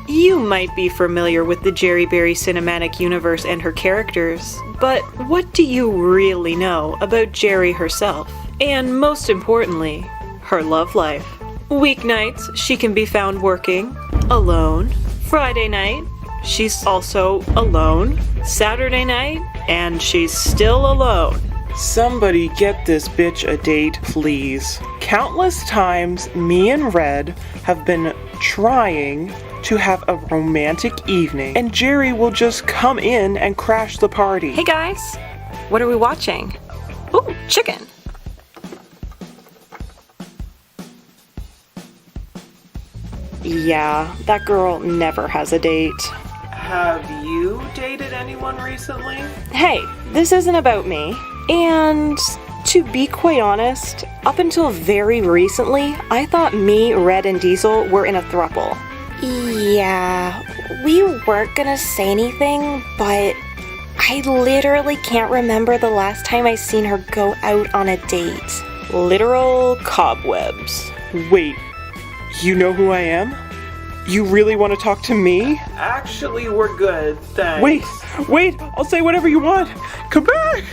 You might be familiar with the Gerrie Berrie cinematic universe and her characters, but what do you really know about Gerrie herself? And most importantly, her love life. Weeknights, she can be found working, alone. Friday night, she's also alone. Saturday night, and she's still alone. Somebody get this bitch a date, please. Countless times, me and Red have been trying to have a romantic evening, and Gerrie will just come in and crash the party. Hey guys, what are we watching? Ooh, chicken. Yeah, that girl never has a date. Have you dated anyone recently? Hey, this isn't about me. And to be quite honest, up until very recently, I thought me, Red, and Diesel were in a throuple. Yeah, we weren't gonna say anything, but I literally can't remember the last time I seen her go out on a date. Literal cobwebs. Wait, you know who I am? You really want to talk to me? Actually, we're good, thanks. Wait, I'll say whatever you want. Come back!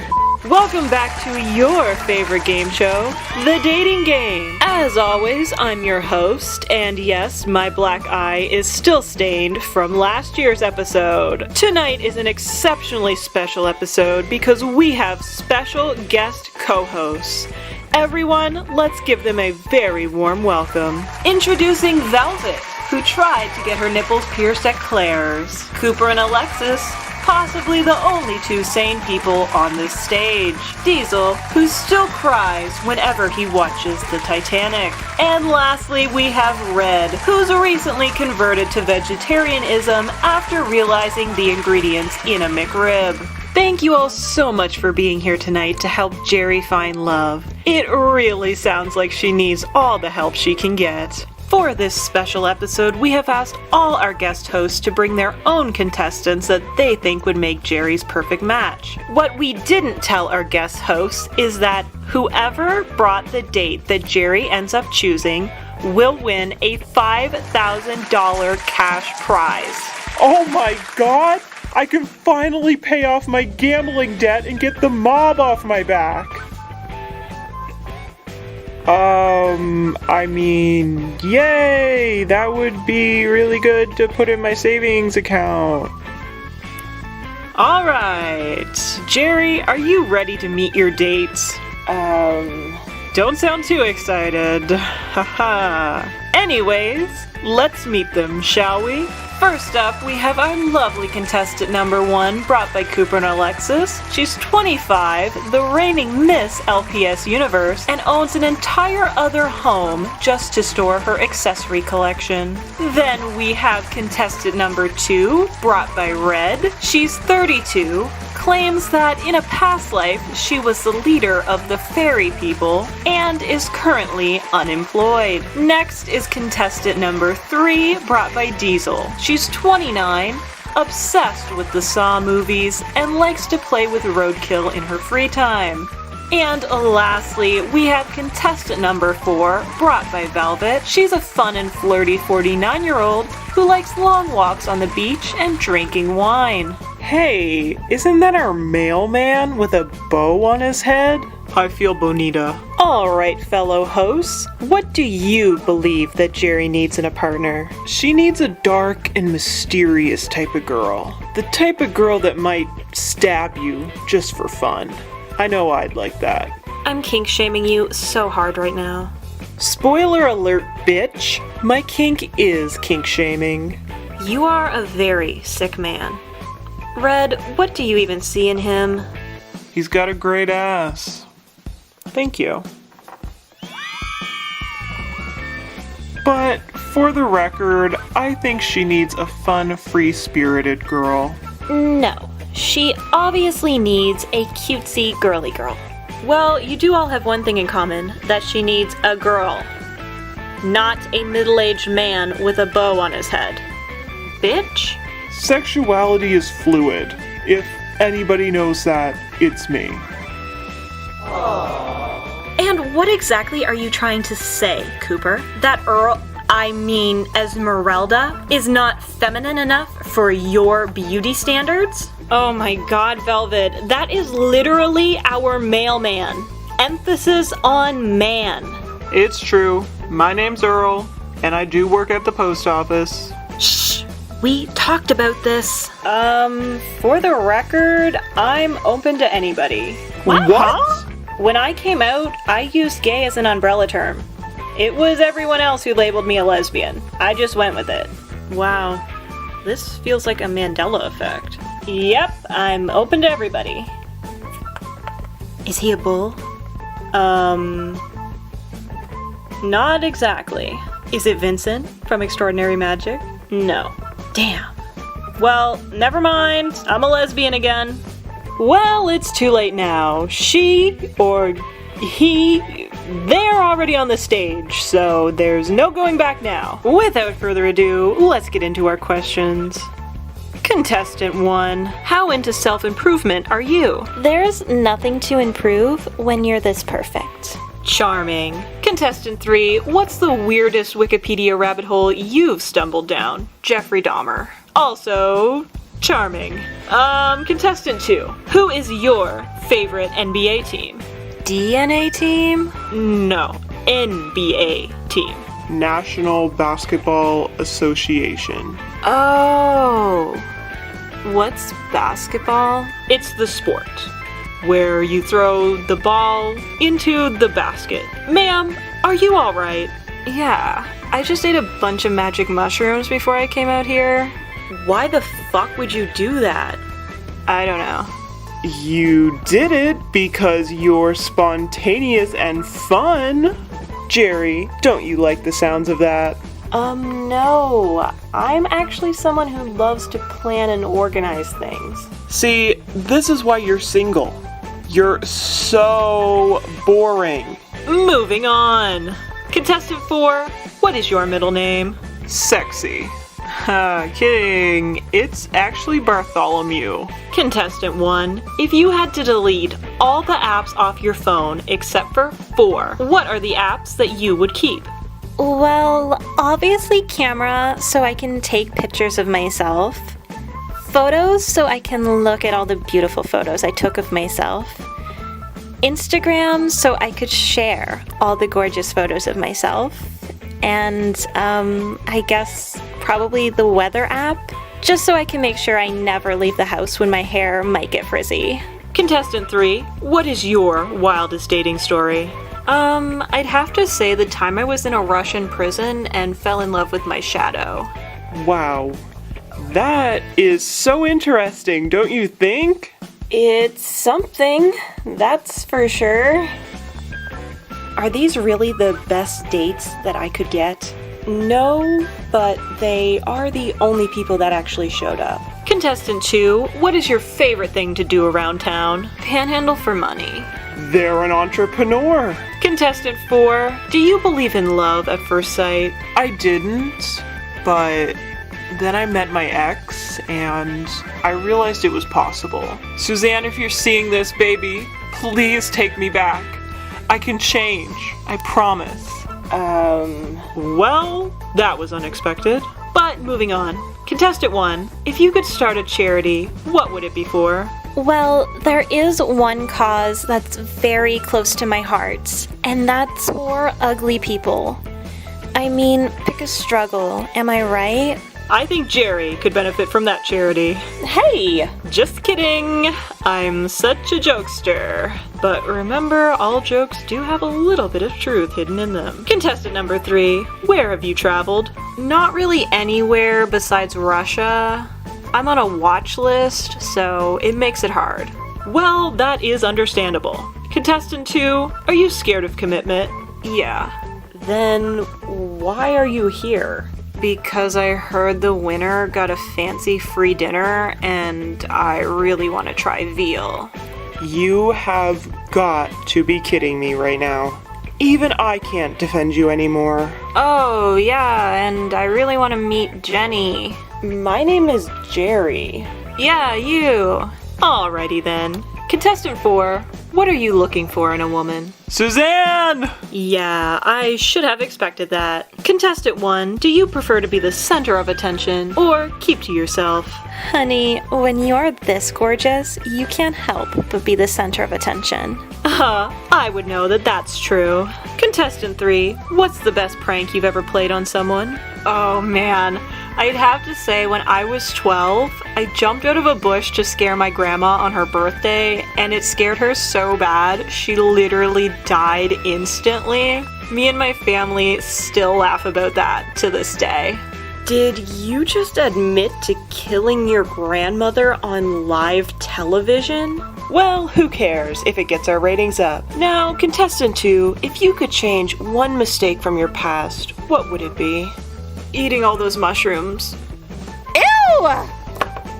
Welcome back to your favorite game show, The Dating Game. As always, I'm your host, and yes, my black eye is still stained from last year's episode. Tonight is an exceptionally special episode because we have special guest co-hosts. Everyone, let's give them a very warm welcome. Introducing Velvet, who tried to get her nipples pierced at Claire's. Cooper and Alexis, possibly the only two sane people on this stage. Diesel, who still cries whenever he watches the Titanic. And lastly, we have Red, who's recently converted to vegetarianism after realizing the ingredients in a McRib. Thank you all so much for being here tonight to help Gerrie find love. It really sounds like she needs all the help she can get. For this special episode, we have asked all our guest hosts to bring their own contestants that they think would make Gerrie's perfect match. What we didn't tell our guest hosts is that whoever brought the date that Gerrie ends up choosing will win a $5,000 cash prize. Oh my god! I can finally pay off my gambling debt and get the mob off my back! I mean, yay! That would be really good to put in my savings account. Alright, Gerrie, are you ready to meet your dates? Don't sound too excited. Haha. Anyways, let's meet them, shall we? First up, we have our lovely contestant number 1, brought by Cooper and Alexis. She's 25, the reigning Miss LPS Universe, and owns an entire other home just to store her accessory collection. Then we have contestant number 2, brought by Red. She's 32, claims that in a past life she was the leader of the fairy people, and is currently unemployed. Next is contestant number 3, brought by Diesel. She's 29, obsessed with the Saw movies, and likes to play with roadkill in her free time. And lastly, we have contestant number 4, brought by Velvet. She's a fun and flirty 49-year-old who likes long walks on the beach and drinking wine. Hey, isn't that our mailman with a bow on his head? I feel bonita. Alright, fellow hosts, what do you believe that Gerrie needs in a partner? She needs a dark and mysterious type of girl. The type of girl that might stab you just for fun. I know I'd like that. I'm kink-shaming you so hard right now. Spoiler alert, bitch! My kink is kink-shaming. You are a very sick man. Red, what do you even see in him? He's got a great ass. Thank you. But for the record, I think she needs a fun, free-spirited girl. No, she obviously needs a cutesy girly girl. Well, you do all have one thing in common, that she needs a girl. Not a middle-aged man with a bow on his head. Bitch? Sexuality is fluid. If anybody knows that, it's me. And What exactly are you trying to say, Cooper? That Esmeralda, is not feminine enough for your beauty standards? Oh my god, Velvet, that is literally our mailman. Emphasis on man. It's true. My name's Earl, and I do work at the post office. Shh, we talked about this. For the record, I'm open to anybody. What? When I came out, I used gay as an umbrella term. It was everyone else who labeled me a lesbian. I just went with it. Wow, this feels like a Mandela effect. Yep, I'm open to everybody. Is he a bull? Not exactly. Is it Vincent from Extraordinary Magic? No. Damn. Well, never mind. I'm a lesbian again. Well, it's too late now. She or he, they're already on the stage, so there's no going back now. Without further ado, let's get into our questions. Contestant 1, how into self-improvement are you? There's nothing to improve when you're this perfect. Charming. Contestant 3, what's the weirdest Wikipedia rabbit hole you've stumbled down? Jeffrey Dahmer. Also, charming. Contestant 2, who is your favorite NBA team? DNA team? No, NBA team. National Basketball Association. Oh. What's basketball? It's the sport where you throw the ball into the basket. Ma'am, are you alright? Yeah, I just ate a bunch of magic mushrooms before I came out here. Why the fuck would you do that? I don't know. You did it because you're spontaneous and fun. Gerrie, don't you like the sounds of that? No. I'm actually someone who loves to plan and organize things. See, this is why you're single. You're so boring. Moving on. Contestant 4, what is your middle name? Sexy. Kidding. It's actually Bartholomew. Contestant 1, if you had to delete all the apps off your phone except for 4, what are the apps that you would keep? Well, obviously camera, so I can take pictures of myself. Photos, so I can look at all the beautiful photos I took of myself. Instagram, so I could share all the gorgeous photos of myself. And, I guess probably the weather app, just so I can make sure I never leave the house when my hair might get frizzy. Contestant 3, what is your wildest dating story? I'd have to say the time I was in a Russian prison and fell in love with my shadow. Wow. That is so interesting, don't you think? It's something, that's for sure. Are these really the best dates that I could get? No, but they are the only people that actually showed up. Contestant 2, what is your favorite thing to do around town? Panhandle for money. They're an entrepreneur. Contestant 4, do you believe in love at first sight? I didn't, but then I met my ex, and I realized it was possible. Suzanne, if you're seeing this, baby, please take me back. I can change. I promise. Well, that was unexpected. But moving on. Contestant 1, if you could start a charity, what would it be for? Well, there is one cause that's very close to my heart, and that's for ugly people. I mean, pick a struggle, am I right? I think Gerrie could benefit from that charity. Hey! Just kidding! I'm such a jokester. But remember, all jokes do have a little bit of truth hidden in them. Contestant number 3, where have you traveled? Not really anywhere besides Russia. I'm on a watch list, so it makes it hard. Well, that is understandable. Contestant 2, are you scared of commitment? Yeah. Then why are you here? Because I heard the winner got a fancy free dinner and I really want to try veal. You have got to be kidding me right now. Even I can't defend you anymore. Oh, yeah, and I really want to meet Jenny. My name is Gerrie. Yeah, you. Alrighty then. Contestant 4, What are you looking for in a woman? Suzanne! Yeah, I should have expected that. Contestant 1, do you prefer to be the center of attention or keep to yourself? Honey, when you're this gorgeous, you can't help but be the center of attention. I would know that that's true. Contestant 3, what's the best prank you've ever played on someone? Oh man, I'd have to say when I was 12, I jumped out of a bush to scare my grandma on her birthday, and it scared her so bad, she literally died instantly. Me and my family still laugh about that to this day. Did you just admit to killing your grandmother on live television? Well, who cares if it gets our ratings up. Now, contestant 2, if you could change one mistake from your past, what would it be? Eating all those mushrooms. Ew!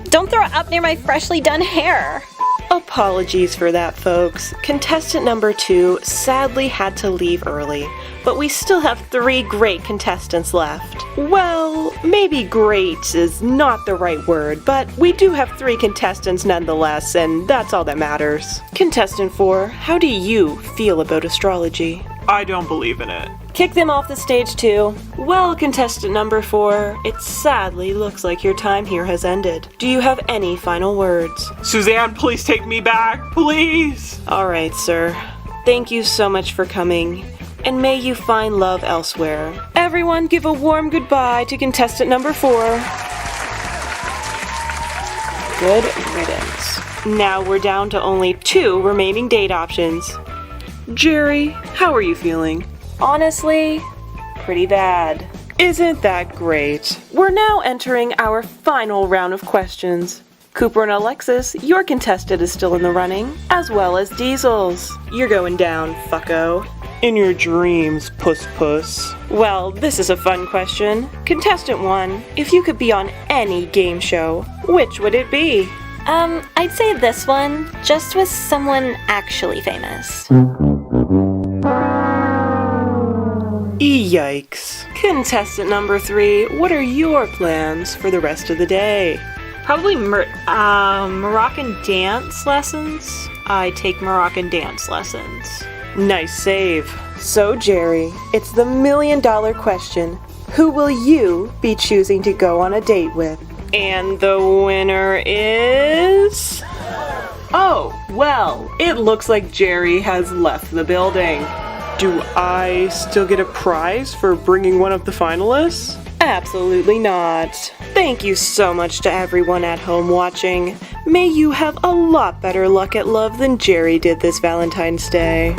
Don't throw it up near my freshly done hair. Apologies for that, folks. Contestant number 2 sadly had to leave early, but we still have 3 great contestants left. Well, maybe great is not the right word, but we do have 3 contestants nonetheless, and that's all that matters. Contestant 4, how do you feel about astrology? I don't believe in it. Kick them off the stage too. Well, contestant number 4, it sadly looks like your time here has ended. Do you have any final words? Suzanne, please take me back, please! Alright, sir. Thank you so much for coming, and may you find love elsewhere. Everyone give a warm goodbye to contestant number 4. Good riddance. Now we're down to only 2 remaining date options. Gerrie, how are you feeling? Honestly, pretty bad. Isn't that great? We're now entering our final round of questions. Cooper and Alexis, your contestant is still in the running, as well as Diesel's. You're going down, fucko. In your dreams, puss puss. Well, this is a fun question. Contestant 1, if you could be on any game show, which would it be? I'd say this one, just with someone actually famous. Yikes. Contestant number 3, what are your plans for the rest of the day? Probably Moroccan dance lessons. I take Moroccan dance lessons. Nice save. So, Gerrie, it's the $1 million question. Who will you be choosing to go on a date with? And the winner is... Oh, well, it looks like Gerrie has left the building. Do I still get a prize for bringing one of the finalists? Absolutely not. Thank you so much to everyone at home watching. May you have a lot better luck at love than Gerrie did this Valentine's Day.